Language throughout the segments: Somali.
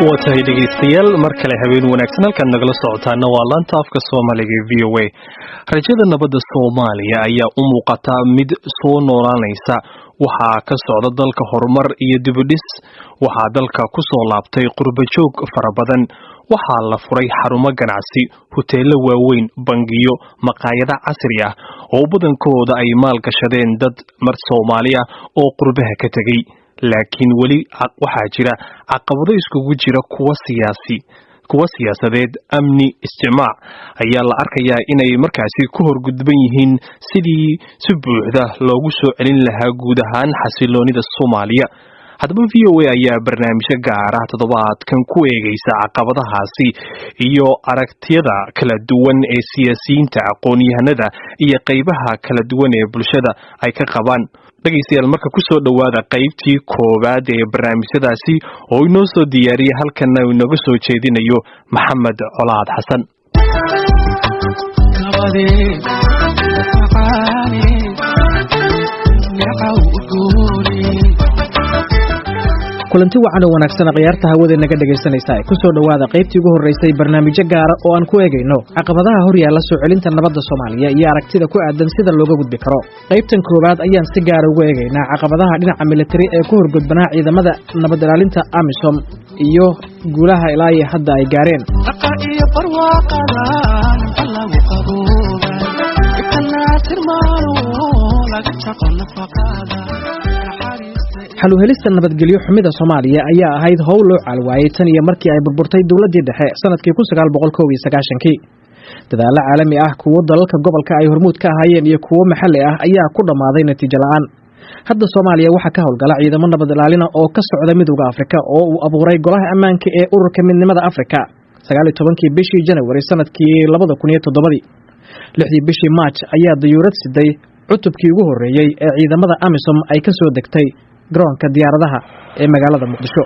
watahay dhegeystayaal mar kale habeen wanaagsan halkaad nagala socotaana waa laanta afka Soomaaliga VOA. Rajada nabadda Soomaaliya ayaa u muuqata mid soo noolaanaysa. Waxaa ka socda dalka horumar iyo dib u dhis. Waxaa dalka ku soo laabtay qurbo joog fara badan. Waxaa la furay xarumo ganacsi, hoteelo waaweyn, bangiyo, maqaayado casri ah oo badankooda ay maal gashadeen dad mar Soomaali ah oo qurbaha ka tagay. laakiin weli waxaa jira caqabado iskugu jira kuwa siyaasadeed amni isticmaac ayaa la arkayaa inay markaasi ku horgudban yihiin sidii si buuxda loogu soo celin lahaa guud ahaan xasiloonida Soomaaliya. haddaba VOA ayaa barnaamijyo gaar ah toddobaadkan ku eegaysa caqabadahaasi iyo aragtiyada kala duwan ee siyaasiyiinta, aqoon-yahanada iyo qaybaha kala duwan ee bulshada ay ka qabaan. dhageystayaal marka ku soo dhawaada qaybtii koowaad ee barnaamijyadaasi oo inoo soo diyaariyay halkan uu inaga soo jeedinayo Maxamed Colaad Xasan. kulanti wacan oo wanaagsan qiyaarta hawada naga dhageysanaysa ku soo dhawaada qaybtii ugu horeysay barnaamijyo gaar ah oo aan ku eegayno caqabadaha hor yaalla soo celinta nabadda Soomaaliya iyo aragtida ku aadan sida looga gudbi karo. qaybtan koowaad ayaan si gaar ah ugu eegaynaa caqabadaha dhinaca military ee ku horgudbanaa ciidamada nabad ilaalinta AMISOM iyo guulaha ilaa iyo hadda ay gaareen. xal u helista nabadgelyo xumida Soomaaliya ayaa ahayd howl loo calwaayay tan iyo markii ay burburtay dawladii dhexe sanadkii 1991. dadaalo caalami ah kuwa dalalka gobolka ay hormuud ka ahaayeen iyo kuwa maxalli ah ayaa ku dhamaaday natiijo la'aan. hadda Soomaaliya waxa ka howlgala ciidamo nabad ilaalin oo ka socda midowga Afrika oo uu abuuray golaha ammaanka ee ururka midnimada Afrika 19 bishii January sanadkii 2007. 6 bishii March ayaa dayuurad siday cutubkii ugu horeeyay ee ciidamada AMISOM ay ka soo degtay garoonka diyaaradaha ee magaalada Muqdisho.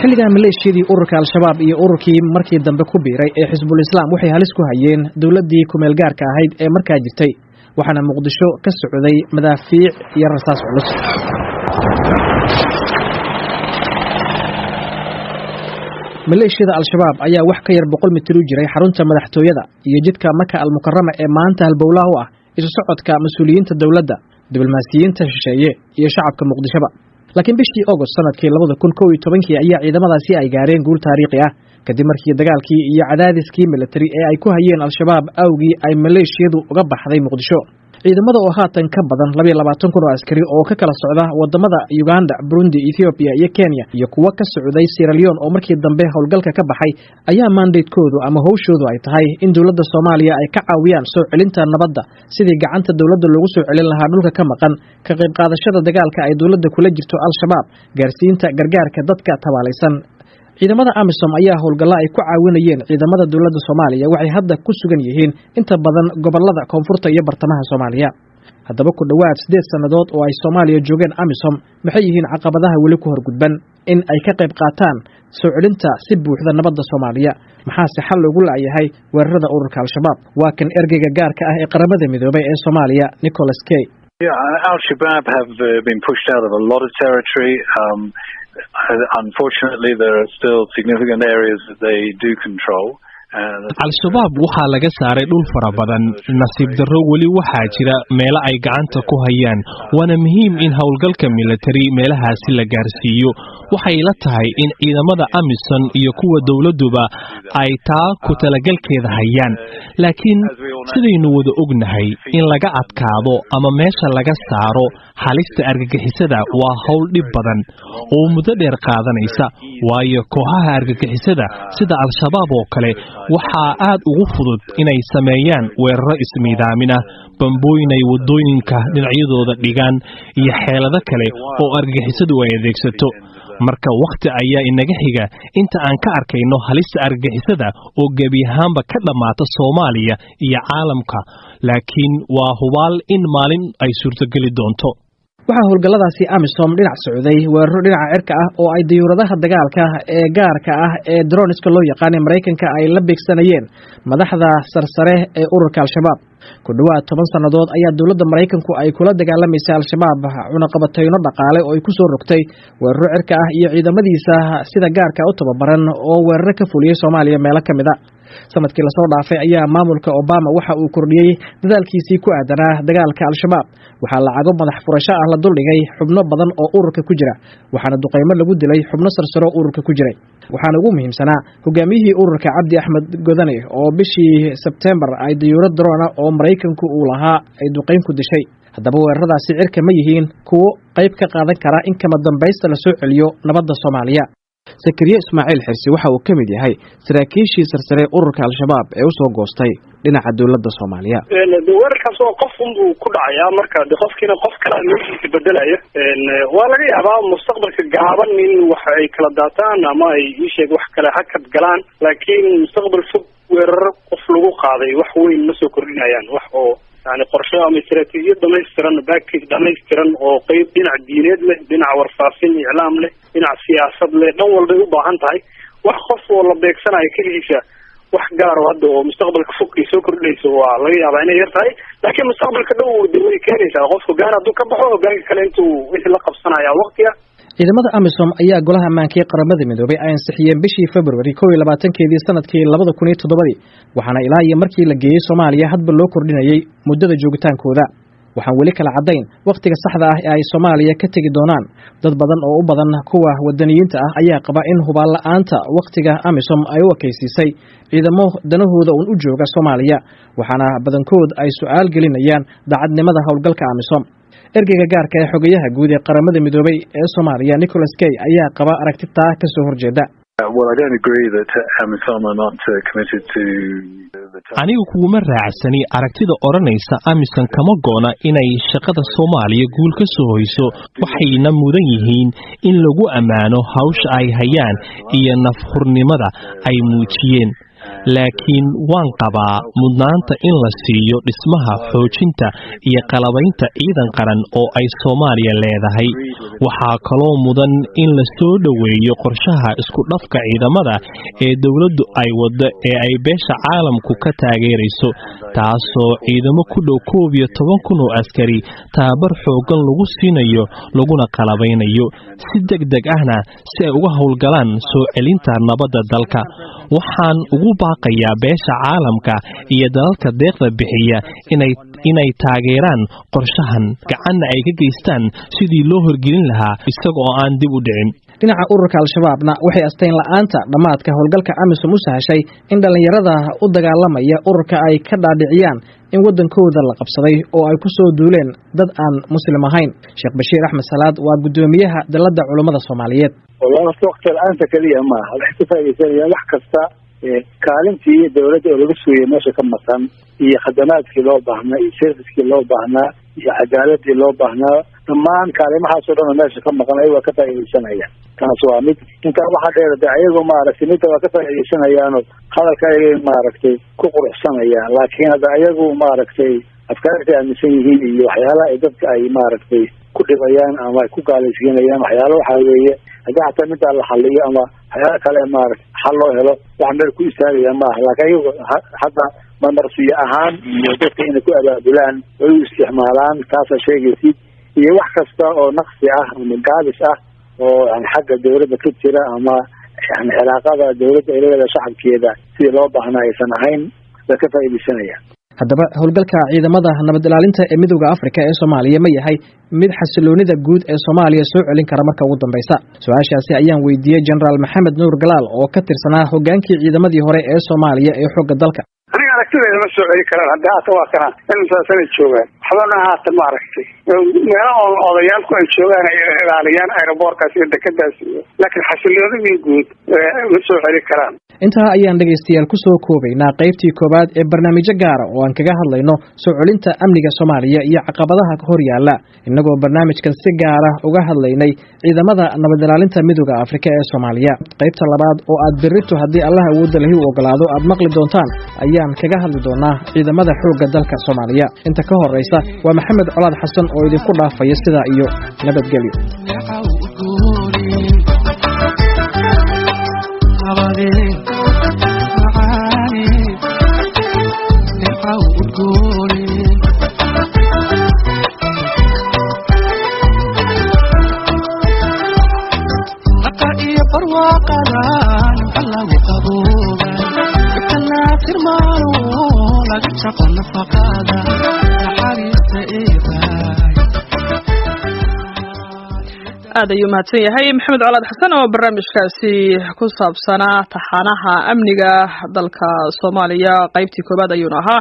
xilligan maleeshiyadii ururka Al-Shabaab iyo ururkii markii dambe ku biiray ee Xisbul Islaam waxay halis ku hayeen dawladii ku meel gaarka ahayd ee markaa jirtay, waxaana Muqdisho ka socday madaafiic iyo rasaas culus. maleeshiyada Al-Shabaab ayaa wax ka yar 100 mitir u jiray xarunta madaxtooyada iyo jidka Maka al-Mukarrama ee maanta halbowlaha u ah isu socodka mas'uuliyiinta dawladda, diblomaasiyiinta shisheeye iyo shacabka Muqdishoba. laakiin bishii August sanadkii 2011 ayaa ciidamadaasi ay gaareen guul taariikhi ah kadib markii dagaalkii iyo cadaadiskii military ee ay ku hayeen Al-Shabaab awgii ay maleeshiyadu uga baxday Muqdisho. ciidamada oo haatan ka badan 22,000 oo askari oo ka kala socda wadamada Uganda, Burundi, Ethiopia iyo Kenya iyo kuwa ka socday Sierra Leone oo markii dambe howlgalka ka baxay ayaa mandate-koodu ama hawshoodu ay tahay in dawladda Soomaaliya ay ka caawiyaan soo celinta nabadda sidii gacanta dawladda loogu soo celin lahaa dhulka ka maqan, ka qayb qaadashada dagaalka ay dawladda kula jirto Al-Shabaab, gaarsiinta gargaarka dadka tabaalaysan. ciidamada AMISOM ayaa howlgalla ay ku caawinayeen ciidamada dawladda Soomaaliya waxay hadda ku sugan yihiin inta badan gobolada koonfurta iyo bartamaha Soomaaliya. haddaba ku dhawaad 8 sanadood oo ay Soomaaliya joogeen AMISOM maxay yihiin caqabadaha weli ku horgudban in ay ka qayb qaataan soo celinta si buuxda nabadda Soomaaliya? maxaase xal loogu laayahay weerarada ururka Al-Shabaab? waa kan ergeyga gaarka ah ee qaramada midoobay ee Soomaaliya Nicholas K. Al-Shabaab have been pushed out of a lot of territory. Unfortunately, there are still significant areas that they do control. Al-Shabaab waxaa laga saaray dhul fara badan. nasiib darro weli waxaa jira meelo ay gacanta ku hayaan. waana muhiim in howlgalka military meelahaasi la gaarsiiyo. waxay la tahay in ciidamada AMISOM iyo kuwa dawladuba ay taa ku talagalkeeda hayaan. laakiin sidaynu wada ognahay in laga adkaado ama meesha laga saaro halista argagixisada waa hawl dhib badan oo muddo dheer qaadanaysa, waayo kooxaha argagixisada sida Al-Shabaab oo kale waxaa aad ugu fudud inay sameeyaan weeraro ismiidaamin ah, bambooyin ay wadooyinka dhinacyadooda dhigaan iyo xeelado kale oo argagixisadu ay adeegsato. marka waqti ayaa inaga xiga inta aan ka arkayno halista argagixisada oo gebi ahaanba ka dhamaata Soomaaliya iyo caalamka, laakiin waa hubaal in maalin ay suurtageli doonto. waxaa howlgalladaasi AMISOM dhinac socday weeraro dhinaca cirka ah oo ay diyuuradaha dagaalka ee gaarka ah ee droniska loo yaqaanay Mareykanka ay la beegsanayeen madaxda sarsare ee ururka Al-Shabaab. ku dhawaad 10 sanadood ayaa dawladda Mareykanku ay kula dagaalamaysaa Al-Shabaab cunaqabatayno dhaqaale oo ay ku soo rogtay weeraro cirka ah iyo ciidamadiisa sida gaarka u tababaran oo weeraro ka fuliyay Soomaaliya meelo kamid ah. sanadkii la soo dhaafay ayaa maamulka Obama waxa uu kordhiyay dadaalkiisii ku aadanaa dagaalka Al-Shabaab. waxaa lacago madax furasho ah la duldhigay xubno badan oo ururka ku jira, waxaana duqeymo lagu dilay xubno sarsaro ururka ku jiray. waxaana ugu muhiimsanaa hogaamiyihii ururka Cabdi Axmed Godane oo bishii September ay diyuurad drone oo Mareykanku uu lahaa ay duqeyn ku dishay. haddaba weeraradaasi cirka ma yihiin kuwo qayb ka qaadan kara in kama dambaysta la soo celiyo nabadda Soomaaliya? Zakariya Ismaaciil Xirsi waxa uu kamid yahay saraakiishii sarsare ururka Al-Shabaab ee u soo goostay dhinaca dawladda Soomaaliya. weerarkaas oo qof uu ku dhacayaa marka qofkiina qof kale meeshiisa bedelaya waa laga yaabaa mustaqbalka gaaban in wax ay kala daataan ama ay sheeg wax kale hakad galaan, laakiin mustaqbal fog weerar qof lagu qaaday wax weyn ma soo kordhinayaan. wax oo yani qorshe ama istiraatiijiyad dhamaystiran, package dhamaystiran oo qayb dhinac diineed leh, dhinac warfaafin iclaam leh, dhinac siyaasad leh, dhan walba u baahan tahay. wax qof oo la beegsanayo kaligiisa wax gaar ah hadda oo mustaqbalka fog ay soo kordhinayso waa laga yaabaa inay yar tahay, laakiin mustaqbalka dhow way keenaysaa. qofku gaar hadduu ka baxo hogaanka kale intuu wixii la qabsanaya waqtiga. ciidamada AMISOM ayaa golaha ammaanka ee qaramada midoobay ay ansixiyeen bishii February 21 sanadkii 2007, waxaana ilaa iyo markii la geeyay Soomaaliya hadba loo kordhinayay muddada joogitaankooda. waxaan weli kala cadayn waqtiga saxda ah ee ay Soomaaliya ka tagi doonaan. dad badan oo u badan kuwa wadaniyiinta ah ayaa qaba in hubaan la'aanta waqtiga AMISOM ay u ekaysiisay ciidamo danahooda u jooga Soomaaliya, waxaana badankood ay su'aal gelinayaan daacadnimada howlgalka AMISOM. ergeyga gaarka ee xogayaha guud ee qaramada midoobay ee Soomaaliya Nicholas Kay ayaa qaba aragtida ka soo horjeeda. Well, I don't agree that AMISOM are not committed to anigu kuma raacsani aragtida oranaysa AMISOM kama goona inay shaqada Soomaaliya guul ka soo hoyso. waxayna mudan yihiin in lagu amaano hawsha ay hayaan iyo nafhurnimada ay muujiyeen, laakiin waan qabaa mudnaanta in la siiyo dhismaha, xoojinta iyo qalabaynta ciidan qaran oo ay Soomaaliya leedahay. waxaa kaloo mudan in la soo dhaweeyo qorshaha isku dhafka ciidamada ee dawladdu ay wado ee ay beesha caalamku ka taageerayso, taasoo ciidamo ku dhow 11,000 oo askari tababar xoogan lagu siinayo laguna qalabaynayo si degdeg ahna si ay uga howlgalaan soo celinta nabadda dalka. waxaan ugu baaqayaa beesha caalamka iyo dalalka deeqda bixiya inay taageeraan qorshahan, gacanna ay ka geystaan sidii loo horgelin lahaa isaga oo aan dib u dhicin. dhinaca ururka Al-Shabaabna waxay asteyn la'aanta dhamaadka howlgalka AMISOM u sahashay in dhalinyarada u dagaalamaya ururka ay ka dhaadhiciyaan in wadankooda la qabsaday oo ay ku soo duuleen dad aan muslim ahayn. Sheekh Bashiir Axmed Salaad waa gudoomiyaha dalada culimada Soomaaliyeed. wallahi waqti aanta kaliya ma waxa ka faa'iideysan wax kasta kaalintii dawladda oo laga soo meesha ka maqan iyo khadamaadkii loo baahnaa iyo servicekii loo baahnaa iyo cadaaladii loo baahnaa dhammaan kaalimahaas oo dhan meesha ka maqan ay waa ka faa'iideysanayaan. taas waa mid inta waxa dheer ayagu maaragtay mid waa ka faa'iideysanayaan hadalka ay maaragtay ku quruxsanayaan, laakiin hada ayagu maaragtay afkaarta aaminsan yihiin iyo waxyaalaha ay dadka ay maaragtay ku dhibayaan ama ay ku gaalaysiinayaan waxyaalo waxa weeye haddii xataa midda la xalliyo ama waxyaalo kale maaragtay xal loo helo wax meel ku istaagaya maaha, laakiin ayagu hadda marmarsiyo ahaan iyo dadka inay ku abaabulaan way u isticmaalaan. taasa sheegaysid iyo wax kasta oo naqsi ah ama gaabis ah oo yani xagga dawladda ka jira ama yani cilaaqada dawladda ay leedahay shacabkeeda sidii loo baahnaa aysan ahayn way ka faa'iideysanayaan. haddaba howlgalka ciidamada nabad ilaalinta ee Midowga Afrika ee Soomaaliya ma yahay mid xasiloonida guud ee Soomaaliya soo celin kara marka ugu dambaysa? su'aashaasi ayaan weydiiyay General Maxamed Nuur Galaal oo ka tirsanaa hogaankii ciidamadii hore ee Soomaaliya ee xogga dalka. aniga aragtidayda ma soo celi karaan hadda hata waa kana intaasana joogaan waxbana haatan ma aragtay meelaha odayaalku ay joogaan ay ilaaliyaan aeroboorkaas iyo dekedaas, laakiin xasiloonidii guud ma soo celi karaan. intaa ayaan dhageystayaal ku soo koobaynaa qaybtii koobaad ee barnaamijyo gaara oo aan kaga hadlayno soo celinta amniga Soomaaliya iyo caqabadaha hor yaalla, inagoo barnaamijkan si gaar ah uga hadlaynay ciidamada nabad ilaalinta Midowga Afrika ee Soomaaliya. qaybta labaad oo aad berrito haddii Allah awoodda leh u ogolaado aad maqli doontaan ayaan kaga hadli doonaa ciidamada xoogga dalka Soomaaliya. Inta ka horeysa waa Maxamed Colaad Xasan oo idinku dhaafaya sidaa iyo nabadgelyo. aad ayuu mahadsan yahay Maxamed Colaad Xasan oo barnaamijkaasi ku saabsanaa taxanaha amniga dalka Soomaaliya qaybtii koobaad ayuu ahaa.